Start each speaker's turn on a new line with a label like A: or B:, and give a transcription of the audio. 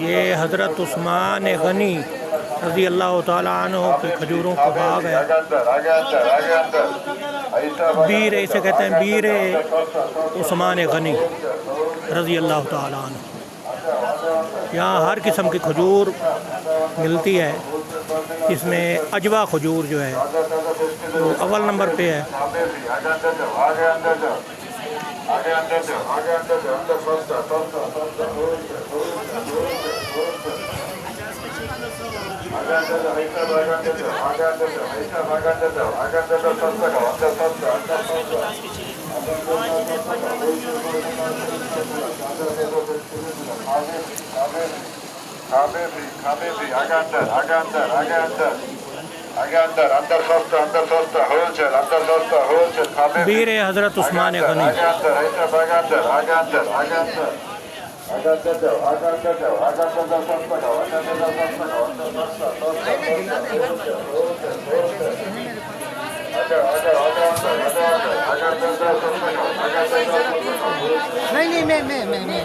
A: ये हज़रत उस्मान गनी रज़ी अल्लाह ताला अन्हु की खजूरों का बाग है। बीर इसे कहते हैं, बीर उस्मान गनी रज़ी अल्लाह ताला अन्हु। यहाँ हर किस्म की खजूर मिलती है। इसमें अजवा खजूर जो है वो अव्वल नंबर पे है। बीर हज़रत उस्मान गनी।
B: नहीं नहीं मैं नहीं